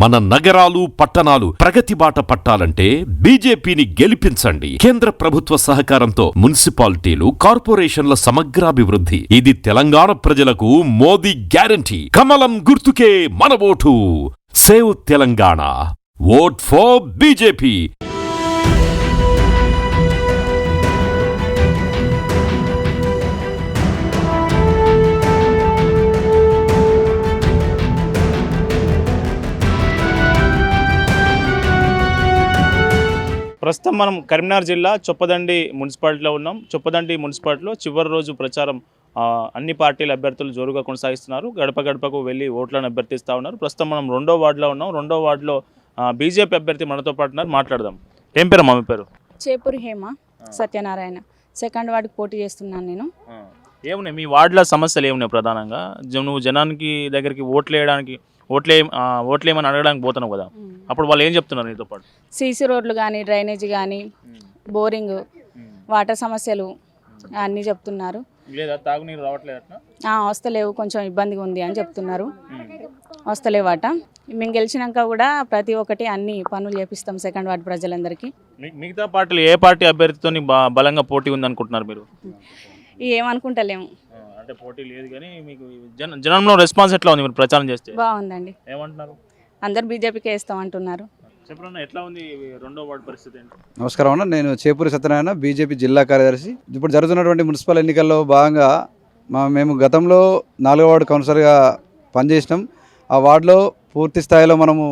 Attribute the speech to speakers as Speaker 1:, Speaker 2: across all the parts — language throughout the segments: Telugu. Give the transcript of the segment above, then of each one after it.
Speaker 1: మన నగరాలు పట్టణాలు ప్రగతి బాట పట్టాలంటే బీజేపీని గెలిపించండి. కేంద్ర ప్రభుత్వ సహకారంతో మున్సిపాలిటీలు, కార్పొరేషన్ల సమగ్రాభివృద్ధి. ఇది తెలంగాణ ప్రజలకు మోదీ గ్యారంటీ. కమలం గుర్తుకే మన vote. Save Telangana. Vote for BJP.
Speaker 2: ప్రస్తుతం మనం కరీంనగర్ జిల్లా చొప్పదండి మున్సిపాలిటీలో ఉన్నాం. చొప్పదండి మున్సిపాలిటీలో చివరి రోజు ప్రచారం అన్ని పార్టీల అభ్యర్థులు జోరుగా కొనసాగిస్తున్నారు. గడప గడపకు వెళ్ళి ఓట్లను అభ్యర్థిస్తూ ఉన్నారు. ప్రస్తుతం మనం 2వ వార్డులో ఉన్నాం. 2వ వార్డులో బీజేపీ అభ్యర్థి మనతో పాటు ఉన్నారు. మాట్లాడదాం. ఏం పేరు మా పేరు?
Speaker 3: చేపూరి హేమ సత్యనారాయణ. 2వ వార్డుకి పోటీ చేస్తున్నాను నేను.
Speaker 2: ఏమున్నాయి మీ వార్డులో సమస్యలు ఏమున్నాయి ప్రధానంగా? నువ్వు జనానికి దగ్గరికి ఓట్లేమని అడగడానికి పోతున్నావు కదా, అప్పుడు వాళ్ళు ఏం చెప్తున్నారు నీతో పాటు?
Speaker 3: సీసీ రోడ్లు కానీ, డ్రైనేజ్ కానీ, బోరింగ్, వాటర్ సమస్యలు అన్నీ చెప్తున్నారు.
Speaker 2: లేదా తాగునీరు రావట్లేదు?
Speaker 3: వస్తలేవు, కొంచెం ఇబ్బందిగా ఉంది అని చెప్తున్నారు. వస్తలేవాట. మేము గెలిచినాక కూడా ప్రతి ఒక్కటి అన్ని పనులు చేపిస్తాం 2వ వార్డు ప్రజలందరికీ.
Speaker 2: మిగతా పార్టీలు ఏ పార్టీ అభ్యర్థితో బలంగా పోటీ ఉంది అనుకుంటున్నారు మీరు?
Speaker 3: ఏమనుకుంటలేము.
Speaker 2: అంటే పోటీ లేదు కానీ మీకు జనంలో రెస్పాన్స్ ఎట్లా ఉంది మీరు ప్రచారం చేస్తే?
Speaker 3: బాగుందండి.
Speaker 2: ఏమంటున్నారు?
Speaker 3: అందరు బీజేపీకి వేస్తాం అంటున్నారు.
Speaker 2: చెప్పండి, ఎట్లా ఉంది 2వ వార్డు పరిస్థితి?
Speaker 4: నమస్కారం అన్న, నేను చేపూరి సత్యనారాయణ, బీజేపీ జిల్లా కార్యదర్శి. ఇప్పుడు జరుగుతున్నటువంటి మున్సిపల్ ఎన్నికల్లో భాగంగా మేము గతంలో 4వ వార్డు కౌన్సిలర్గా పనిచేసినాం. ఆ వార్డులో పూర్తి స్థాయిలో మనము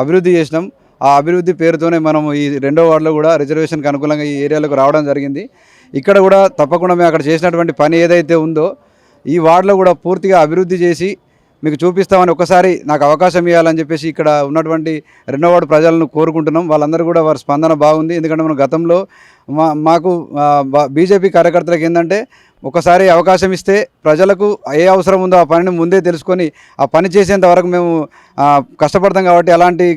Speaker 4: అభివృద్ధి చేసినాం. ఆ అభివృద్ధి పేరుతోనే మనము ఈ 2వ వార్డులో కూడా రిజర్వేషన్కి అనుకూలంగా ఈ ఏరియాలకు రావడం జరిగింది. ఇక్కడ కూడా తప్పకుండా మేము అక్కడ చేసినటువంటి పని ఏదైతే ఉందో ఈ వార్డులో కూడా పూర్తిగా అభివృద్ధి చేసి మీకు చూపిస్తామని ఒకసారి నాకు అవకాశం ఇవ్వాలని చెప్పేసి ఇక్కడ ఉన్నటువంటి 2వ వార్డు ప్రజలను కోరుకుంటున్నాం. వాళ్ళందరూ కూడా వారి స్పందన బాగుంది. ఎందుకంటే మనం గతంలో మాకు బీజేపీ కార్యకర్తలకు ఏంటంటే ఒకసారి అవకాశం ఇస్తే ప్రజలకు ఏ అవసరం ఉందో ఆ పనిని ముందే తెలుసుకొని ఆ పని చేసేంత వరకు మేము కష్టపడతాం. కాబట్టి అలాంటి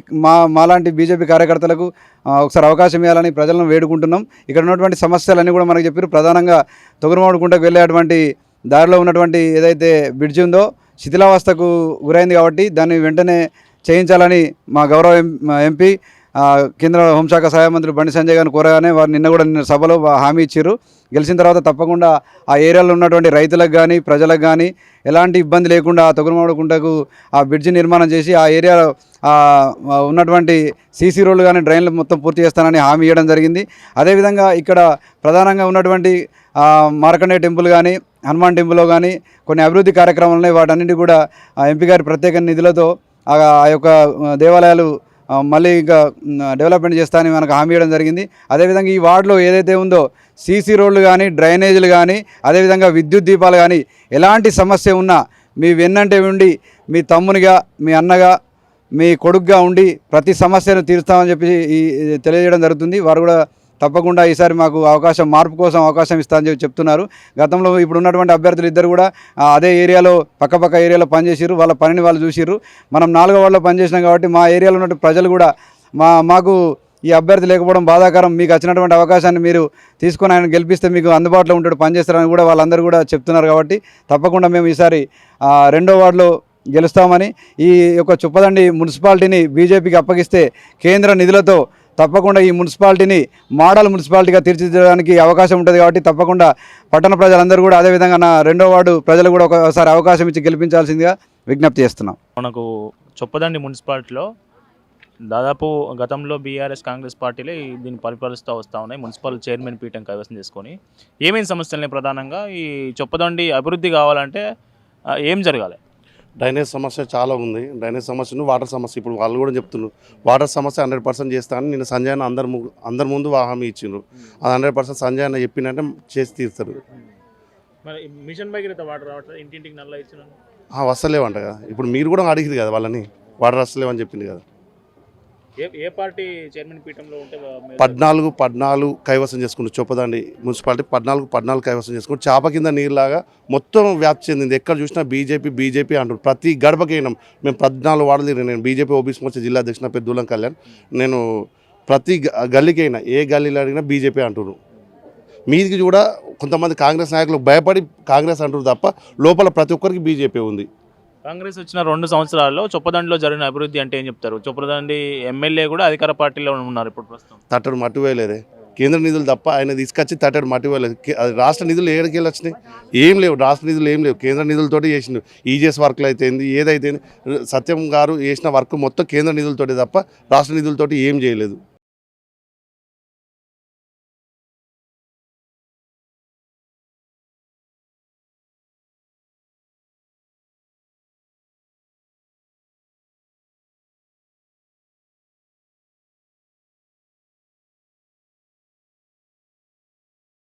Speaker 4: మాలాంటి బీజేపీ కార్యకర్తలకు ఒకసారి అవకాశం ఇవ్వాలని ప్రజలను వేడుకుంటున్నాం. ఇక్కడ ఉన్నటువంటి సమస్యలన్నీ కూడా మనకు చెప్పారు. ప్రధానంగా తొగురుమాడుకుంటకు వెళ్ళేటువంటి దారిలో ఉన్నటువంటి ఏదైతే బ్రిడ్జి ఉందో శిథిలావస్థకు గురైంది. కాబట్టి దాన్ని వెంటనే చేయించాలని మా గౌరవ ఎంపీ కేంద్ర హోంశాఖ సహాయ మంత్రి బండి సంజయ్ గారిని కోరగానే వారు నిన్న సభలో హామీ ఇచ్చారు. గెలిచిన తర్వాత తప్పకుండా ఆ ఏరియాలో ఉన్నటువంటి రైతులకు కానీ ప్రజలకు కానీ ఎలాంటి ఇబ్బంది లేకుండా తొగురుమాడుకుంటకు ఆ బ్రిడ్జి నిర్మాణం చేసి ఆ ఏరియాలో ఉన్నటువంటి సీసీ రోడ్లు కానీ డ్రైన్లు మొత్తం పూర్తి చేస్తానని హామీ ఇవ్వడం జరిగింది. అదేవిధంగా ఇక్కడ ప్రధానంగా ఉన్నటువంటి మార్కండే టెంపుల్ కానీ, హనుమాన్ టెంపుల్లో కానీ కొన్ని అభివృద్ధి కార్యక్రమాలు ఉన్నాయి. వాటన్నింటి కూడా ఎంపీ గారి ప్రత్యేక నిధులతో ఆ యొక్క దేవాలయాలు మళ్ళీ ఇంకా డెవలప్మెంట్ చేస్తానని మనకు హామీ ఇవ్వడం జరిగింది. అదేవిధంగా ఈ వార్డులో ఏదైతే ఉందో సీసీ రోడ్లు కానీ, డ్రైనేజీలు కానీ, అదేవిధంగా విద్యుత్ దీపాలు కానీ ఎలాంటి సమస్య ఉన్నా మీ వెన్నంటే ఉండి మీ తమ్మునిగా, మీ అన్నగా, మీ కొడుకుగా ఉండి ప్రతి సమస్యను తీరుస్తామని చెప్పి తెలియజేయడం జరుగుతుంది. వారు కూడా తప్పకుండా ఈసారి మాకు మార్పు కోసం అవకాశం ఇస్తామని చెప్పి చెప్తున్నారు. గతంలో ఇప్పుడు ఉన్నటువంటి అభ్యర్థులు ఇద్దరు కూడా అదే ఏరియాలో పక్కపక్క ఏరియాలో పనిచేసారు. వాళ్ళ పనిని వాళ్ళు చూసిర్రు. మనం 4వ వార్డులో పనిచేసినాం కాబట్టి మా ఏరియాలో ఉన్నటువంటి ప్రజలు కూడా మాకు ఈ అభ్యర్థి లేకపోవడం బాధాకరం. మీకు వచ్చినటువంటి అవకాశాన్ని మీరు తీసుకొని ఆయన గెలిపిస్తే మీకు అందుబాటులో ఉంటాడు, పనిచేస్తారని కూడా వాళ్ళందరూ కూడా చెప్తున్నారు. కాబట్టి తప్పకుండా మేము ఈసారి 2వ వార్డులో గెలుస్తామని, ఈ యొక్క చొప్పదండి మున్సిపాలిటీని బీజేపీకి అప్పగిస్తే కేంద్ర నిధులతో తప్పకుండా ఈ మున్సిపాలిటీని మోడల్ మున్సిపాలిటీగా తీర్చిదిద్దడానికి అవకాశం ఉంటుంది. కాబట్టి తప్పకుండా పట్టణ ప్రజలందరూ కూడా అదేవిధంగా నా 2వ వార్డు ప్రజలు కూడా ఒకసారి అవకాశం ఇచ్చి గెలిపించాల్సిందిగా విజ్ఞప్తి చేస్తున్నాం.
Speaker 2: మనకు చొప్పదండి మున్సిపాలిటీలో దాదాపు గతంలో బీఆర్ఎస్ కాంగ్రెస్ పార్టీలే దీన్ని పరిపాలిస్తూ వస్తూ ఉన్నాయి. మున్సిపల్ చైర్మన్ పీఠం కైవసం చేసుకొని ఏమేమి సమస్యలని ప్రధానంగా ఈ చొప్పదండి అభివృద్ధి కావాలంటే ఏం జరగాలి?
Speaker 5: డ్రైనేజ్ సమస్య చాలా ఉంది. డ్రైనేజ్ సమస్యను, వాటర్ సమస్య ఇప్పుడు వాళ్ళు కూడా చెప్తున్నారు. వాటర్ సమస్య 100% చేస్తానని నిన్న సంజయ్ అన్న అందరి ముందు హామీ ఇచ్చిండ్రు. అది 100% సంజయ్ అన్న చెప్పినట్టే చేసి తీరుతారు.
Speaker 2: మిషన్ భగీరథ వాటర్ రావట్లేదు, ఇంటింటికి నల్ల ఇచ్చిన
Speaker 5: వస్తలేవంట కదా. ఇప్పుడు మీరు కూడా అడిగింది కదా వాళ్ళని, వాటర్ వస్తలేవని చెప్పింది కదా.
Speaker 2: ఏ పార్టీ చైర్మన్ పీఠంలో ఉంటే
Speaker 5: 14 కైవసం చేసుకుంటారు. చొప్పదండి మున్సిపాలిటీ 14 కైవసం చేసుకుంటారు. చేప కింద నీరులాగా మొత్తం వ్యాప్తి చెందింది. ఎక్కడ చూసినా బీజేపీ అంటారు. ప్రతి గడపకైనా మేము 14 వార్డులు తిరిగిన. నేను బీజేపీ ఓబీసీ మోర్చా జిల్లా అధ్యక్షుడు పేరు దూలం కళ్యాణ్. నేను ప్రతి గల్లీకైనా ఏ గల్లీలో అడిగినా బీజేపీ అంటున్నారు. మీదికి కూడా కొంతమంది కాంగ్రెస్ నాయకులు భయపడి కాంగ్రెస్ అంటారు తప్ప లోపల ప్రతి ఒక్కరికి బీజేపీ ఉంది.
Speaker 2: కాంగ్రెస్ వచ్చిన 2 సంవత్సరాల్లో చొప్పదండిలో జరిగిన అభివృద్ధి అంటే ఏం చెప్తారు? చొప్పదండి ఎమ్మెల్యే కూడా అధికార పార్టీలో ఉన్నారు ఇప్పుడు ప్రస్తుతం.
Speaker 5: తట్టడు మట్టి వేయలేదే, కేంద్ర నిధులు తప్ప ఆయన తీసుకొచ్చి తట్టడు మట్టి వేయలేదు. అది రాష్ట్ర నిధులు ఏడికి వెళ్ళి వచ్చినాయి? ఏం లేవు, రాష్ట్ర నిధులు ఏం లేవు, కేంద్ర నిధులతోటి చేసిండు. ఈజీఎస్ వర్క్లు అయితే ఏదైతే సత్యం గారు చేసిన వర్క్ మొత్తం కేంద్ర నిధులతోటి తప్ప రాష్ట్ర నిధులతోటి ఏం చేయలేదు.